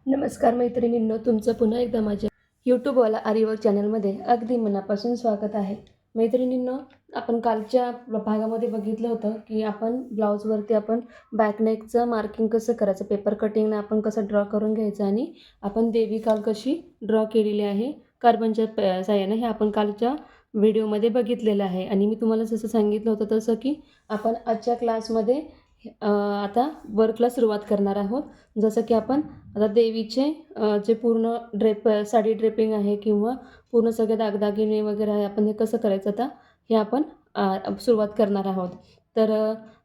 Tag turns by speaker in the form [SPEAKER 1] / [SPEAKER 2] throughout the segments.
[SPEAKER 1] नमस्कार मैत्रिणींनो, तुमचं पुन्हा एकदा माझ्या यूट्यूबवाला आरीवर्क चॅनलमध्ये अगदी मनापासून स्वागत आहे. मैत्रिणींनो, आपण कालच्या भागामध्ये बघितलं होतं की आपण ब्लाऊजवरती आपण बॅकनेकचं मार्किंग कसं करायचं, पेपर कटिंगनं आपण कसं ड्रॉ करून घ्यायचं आणि आपण देवी काल कशी ड्रॉ केलेली आहे कार्बनच्या साहाय्याने, हे आपण कालच्या व्हिडिओमध्ये बघितलेलं आहे. आणि मी तुम्हाला जसं सांगितलं होतं तसं की आपण आजच्या क्लासमध्ये आता वर्कला सुरुवात करणार आहोत. जसं की आपण आता देवीचे जे पूर्ण साडी ड्रेपिंग आहे किंवा पूर्ण सगळे दागदागिने वगैरे आहे, आपण हे कसं करायचं आता हे आपण सुरुवात करणार आहोत. तर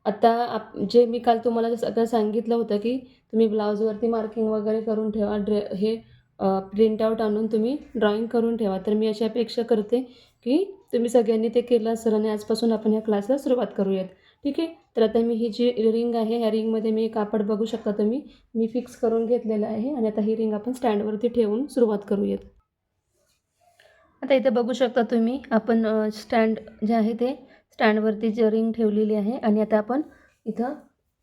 [SPEAKER 1] आता जे मी काल तुम्हाला सगळं सांगितलं होतं की तुम्ही ब्लाऊजवरती मार्किंग वगैरे करून ठेवा, हे प्रिंटआउट आणून तुम्ही ड्रॉइंग करून ठेवा. तर मी अशी अपेक्षा करते की तुम्ही सगळ्यांनी ते केलं असेल आणि आजपासून आपण ह्या क्लासला सुरुवात करूयात. ठीक आहे. तर आता मी ही जी रिंग आहे, ह्या रिंगमध्ये मी कापड बघू शकता तुम्ही, मी फिक्स करून घेतलेलं आहे. आणि आता ही रिंग आपण स्टँडवरती ठेवून सुरुवात करूयात. आता इथे बघू शकता तुम्ही, आपण स्टँड जे आहे ते स्टँडवरती जी रिंग ठेवलेली आहे. आणि आता आपण इथं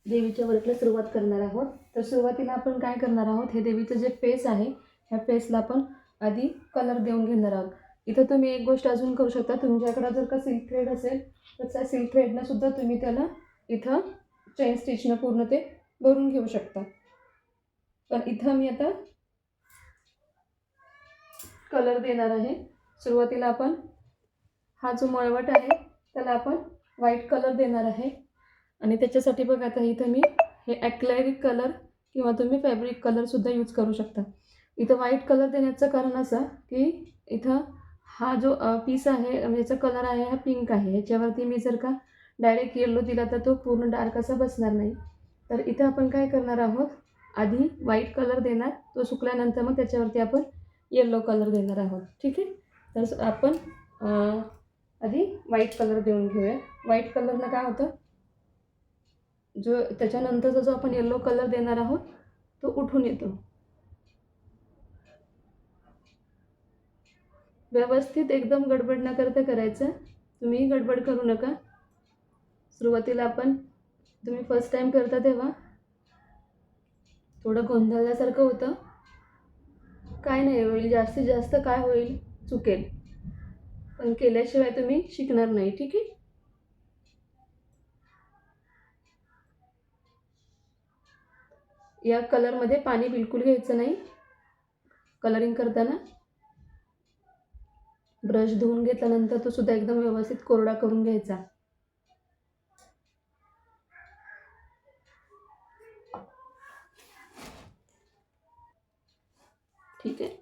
[SPEAKER 1] देवीच्या वर्कला सुरुवात करणार आहोत. तर सुरुवातीला आपण काय करणार आहोत, हे देवीचं जे फेस आहे, ह्या फेसला आपण आधी कलर देऊन घेणार आहोत. इथं तुम्ही एक गोष्ट अजून करू शकता, तुमच्याकडं जर का सिल्क थ्रेड असेल तर त्या सिल्क थ्रेडनं सुद्धा तुम्ही त्याला इथं चेन स्टिचनं पूर्ण ते भरून घेऊ शकता. पण इथं मी आता कलर देणार आहे. सुरुवातीला आपण हा जो मळवट आहे त्याला आपण व्हाईट कलर देणार आहे. आणि त्याच्यासाठी बघा, आता इथं मी हे ॲक्रेलिक कलर किंवा तुम्ही फॅब्रिक कलरसुद्धा यूज करू शकता. इथं व्हाईट कलर देण्याचं कारण असं की इथं हा जो पीस आहे, याचा कलर आहे हा पिंक आहे. ह्याच्यावरती मी जर का डायरेक्ट येलो दिला तर तो पूर्ण डार्क असा बसणार नाही. तर इथं आपण काय करणार आहोत, आधी व्हाईट कलर देणार, तो सुकल्यानंतर मग त्याच्यावरती आपण येलो कलर देणार आहोत. ठीक आहे. तर आपण आधी व्हाईट कलर देऊन घेऊया. व्हाईट कलरनं काय होतं, जो त्याच्यानंतरचा जो आपण येलो कलर देणार आहोत तो उठून येतो. व्यवस्थित एकदम गडबड न करता करायचं. तुम्ही गडबड करू नका. सुरुवातीला तुम्ही फर्स्ट टाइम करता तेव्हा थोडं गोंधळल्यासारखं होतं. काय नाही होईल, जास्तीत जास्त काय होईल, चुकेल, पण केल्याशिवाय तुम्ही शिकणार नाही. ठीक आहे. या कलरमध्ये पाणी बिलकुल घ्यायचं नाही. कलरिंग करताना ब्रश धुवून घेतल्यानंतर तो सुद्धा एकदम व्यवस्थित कोरडा करून घ्यायचा. ठीक आहे.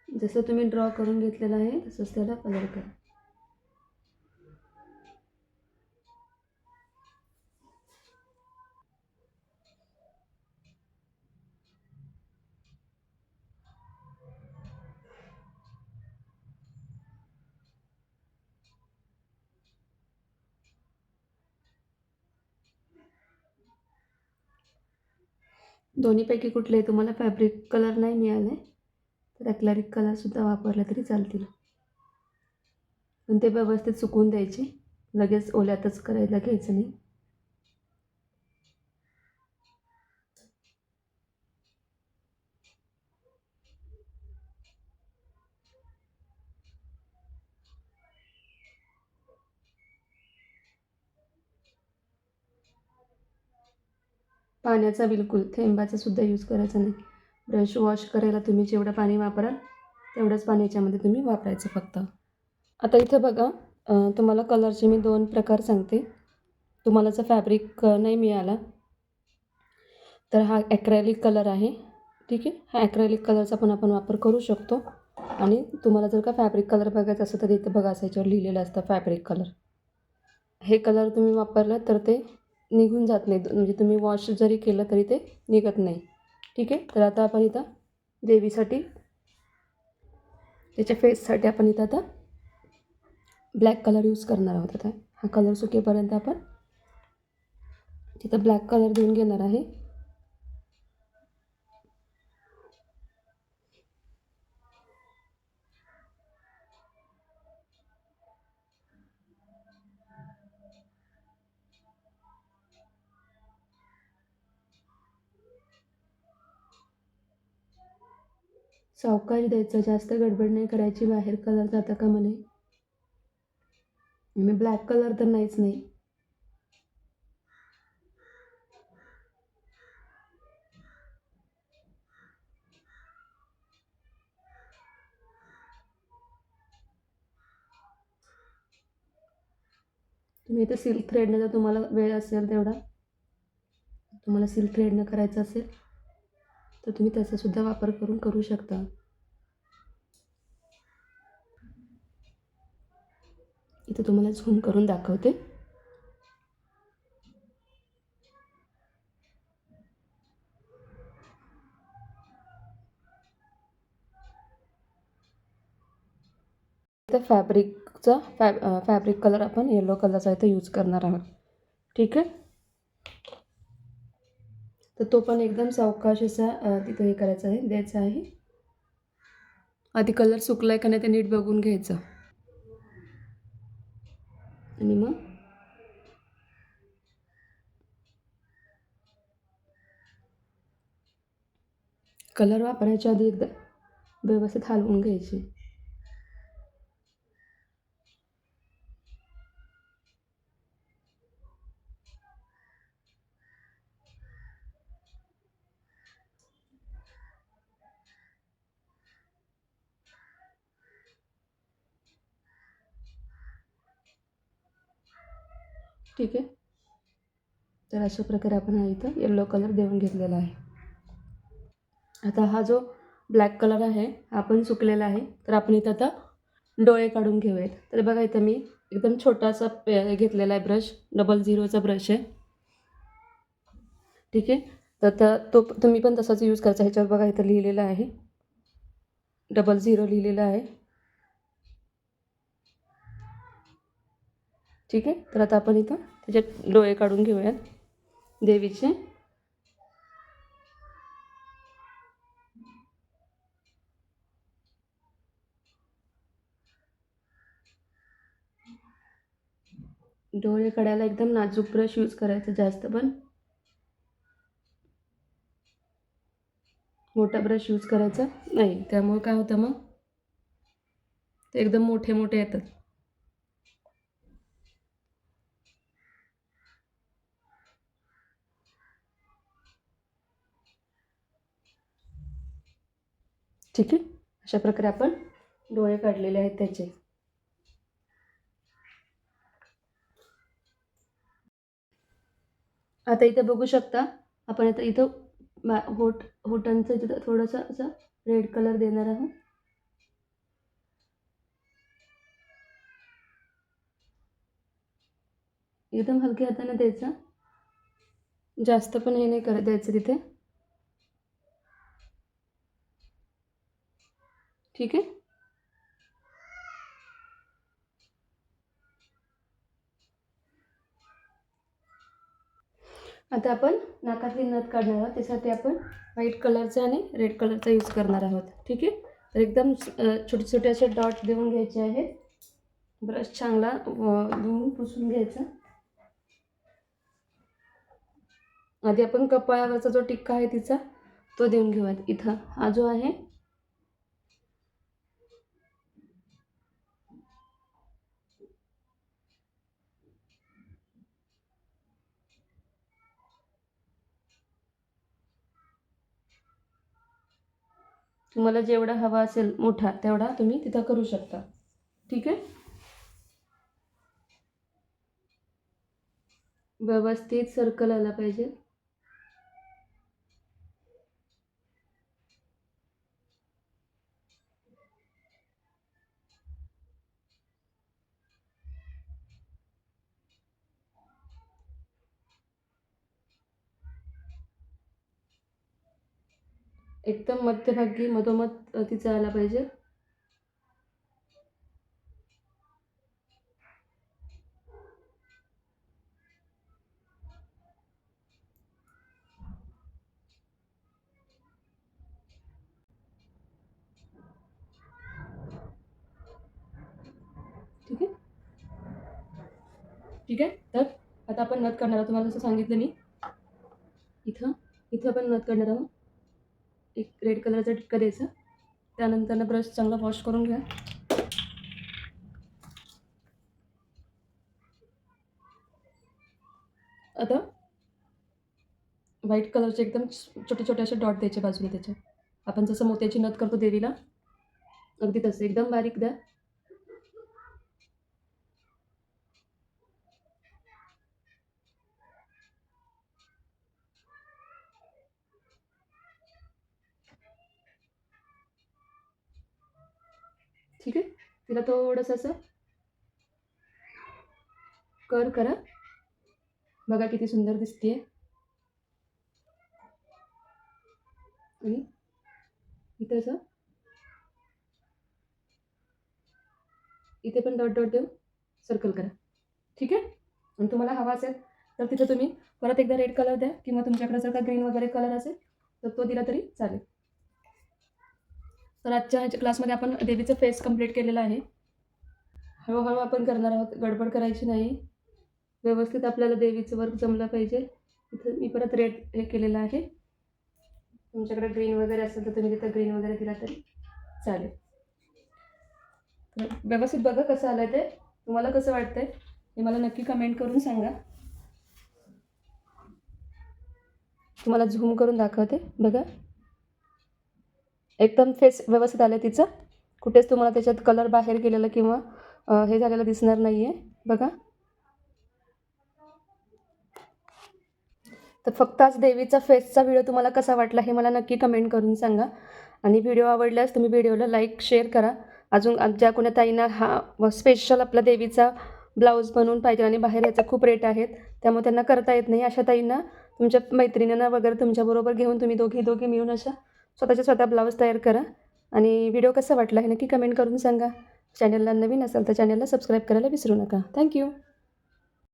[SPEAKER 1] जसं तुम्ही ड्रॉ करून घेतलेलं आहे तसंच त्याला कलर करा. दोन्हीपैकी कुठले तुम्हाला फॅब्रिक कलर नाही मिळाले तर ॲक्रेलिक कलरसुद्धा वापरला तरी चालतील. पण ते व्यवस्थित सुकवून द्यायचे, लगेच ओल्यातच करायला घ्यायचं नाही. पाण्याचा बिलकुल थेंबाचा सुद्धा यूज करायचा नाही. ब्रश वॉश करायला तुम्ही जेवढं पाणी वापराल तेवढंच पाणी याच्यामध्ये तुम्ही वापरायचं फक्त. आता इथं बघा, तुम्हाला कलरचे मी 2 प्रकार सांगते. तुम्हाला जर फॅब्रिक नाही मिळाला तर हा ॲक्रेलिक कलर आहे. ठीक आहे. हा ॲक्रेलिक कलरचा पण आपण वापर करू शकतो. आणि तुम्हाला जर का फॅब्रिक कलर बघायचा असेल तर इथं बघा, याच्यावर लिहिलेलं असतं फॅब्रिक कलर. हे कलर तुम्ही वापरलं तर ते निघून जात नाही, म्हणजे तुम्ही वॉश जरी केलं तरी ते निघत नाही. ठीक आहे. तर आता आपण इथं देवीसाठी, त्याच्या फेससाठी आपण इथं आता ब्लॅक कलर यूज करणार आहोत. आता हा कलर सुकेपर्यंत आपण तिथं ब्लॅक कलर देऊन घेणार आहे. सावकाश द्यायचं, जास्त गडबड नाही करायची, बाहेर कलर जाता कामा नये. मी ब्लॅक कलर तर नाहीच नाही. तुम्ही इथे सिल्क थ्रेडने जर तुम्हाला वेळ असेल तेवढा, तुम्हाला सिल्क थ्रेडनं करायचं असेल तर तुम्ही त्याचासुद्धा वापर करून करू शकता. इथे तुम्हाला झूम करून दाखवते. इथं फॅब्रिक कलर आपण येलो कलरचा इथे यूज करणार आहोत. ठीक आहे. तर तो पण एकदम सावकाश असा तिथं हे करायचं आहे, द्यायचं आहे. आधी कलर सुकलाय का नाही ते नीट बघून घ्यायचं. आणि मग कलर वापरायच्या आधी एकदा व्यवस्थित हलवून घ्यायचे. ठीक आहे. तर अशा प्रकारे आपण हा इथं येलो कलर देऊन घेतलेला आहे. आता हा जो ब्लॅक कलर आहे हा पण सुकलेला आहे. तर आपण इथं आता डोळे काढून घेऊयात. तर बघा इथं मी एकदम छोटासा घेतलेला आहे ब्रश, 00चा ब्रश आहे. ठीक आहे. तर तो तुम्ही पण तसाच यूज करायचा. ह्याच्यावर बघा इथं लिहिलेलं आहे 00 लिहिलेलं आहे. ठीक आहे. तर आता आपण इथं त्याच्यात डोळे काढून घेऊयात देवीचे. डोळे काढायला एकदम नाजूक ब्रश यूज करायचा, जास्त पण मोठा ब्रश यूज करायचा नाही. त्यामुळे काय होतं मग ते एकदम मोठे मोठे येतात. ठीक आहे. अशा प्रकारे आपण डोळे काढलेले आहेत त्याचे. आता इथे बघू शकता आपण आता इथं होटांचं तिथं थोडंसं असं रेड कलर देणार आहोत. एकदम हलक्या हाताने द्यायचं, जास्त पण हे नाही द्यायचं तिथे. ठीक आहे. आता आपण नाकातली नथ काढणार आहोत. त्यासाठी आपण व्हाईट कलरचा आणि रेड कलरचा यूज करणार आहोत. ठीक आहे. तर एकदम छोटे छोटे असे डॉट देऊन घ्यायचे आहेत. ब्रश चांगला धुवून पुसून घ्यायचा. आधी आपण कपाळावरचा जो टिक्का आहे तिचा तो देऊन घेऊयात. इथं हा जो आहे तुम्हाला जेवढा हवा असेल मोठा तेवढा तुम्ही तिथं करू शकता. ठीक आहे. व्यवस्थित सर्कल आला पाहिजे. एकदम मध्यभागी मधोमध तिचा आला पाहिजे. ठीक आहे. ठीक आहे. तर आता आपण नथ काढणार आहोत. तुम्हाला जसं सांगितलं मी इथं इथं आपण नथ काढणार आहोत. एक रेड कलरचा टिक्का द्यायचा. त्यानंतर ब्रश चांगला वॉश करून घ्या. आता व्हाईट कलरचे एकदम छोटे छोटे असे डॉट द्यायचे बाजूला त्याच्या. आपण जसं मोत्याची नथ करतो देवीला, अगदी तसं एकदम बारीक द्या. ठीक आहे. तिला थोडंसं असं कर करा. बघा किती सुंदर दिसते. आणि इथं असं इथे पण डॉट डॉट देऊन सर्कल करा. ठीक आहे. आणि तुम्हाला हवा असेल तर तिथं तुम्ही परत एकदा रेड कलर द्या, किंवा तुमच्याकडे जर का ग्रीन वगैरे कलर असेल तर तो दिला तरी चालेल. तर आजच्या ह्याच्या क्लासमध्ये आपण देवीचं फेस कंप्लीट केलेलं आहे. हळूहळू आपण करणार आहोत, गडबड करायची नाही. व्यवस्थित आपल्याला देवीचं वर्क जमलं पाहिजे. इथं मी परत रेड हे केलेलं आहे. तुमच्याकडे ग्रीन वगैरे असेल तर तुम्ही तिथं ग्रीन वगैरे दिला तरी चालेल. तर व्यवस्थित बघा कसं आलं ते. तुम्हाला कसं वाटतंय हे मला नक्की कमेंट करून सांगा. तुम्हाला झूम करून दाखवते. बघा एकदम फेस व्यवस्थित आलं तिचं. कुठेच तुम्हाला त्याच्यात कलर बाहेर गेलेलं किंवा हे झालेलं दिसणार नाही आहे. बघा. तर फक्त आज देवीचा फेसचा व्हिडिओ तुम्हाला कसा वाटला हे मला नक्की कमेंट करून सांगा. आणि व्हिडिओ आवडल्यास तुम्ही व्हिडिओला लाईक शेअर करा. अजून ज्या कोण्या ताईंना हा स्पेशल आपला देवीचा ब्लाऊज बनवून पाहिजे आणि बाहेर याचे खूप रेट आहेत, त्यामुळे त्यांना करता येत नाही, अशा ताईंना तुमच्या मैत्रिणींना वगैरे तुमच्याबरोबर घेऊन तुम्ही दोघी मिळून अशा स्वतः ब्लाऊज तयार करा. आणि व्हिडिओ कसा वाटला हे नक्की कमेंट करून सांगा. चॅनलला नवीन असाल तर चॅनलला सबस्क्राईब करायला विसरू नका. थँक्यू.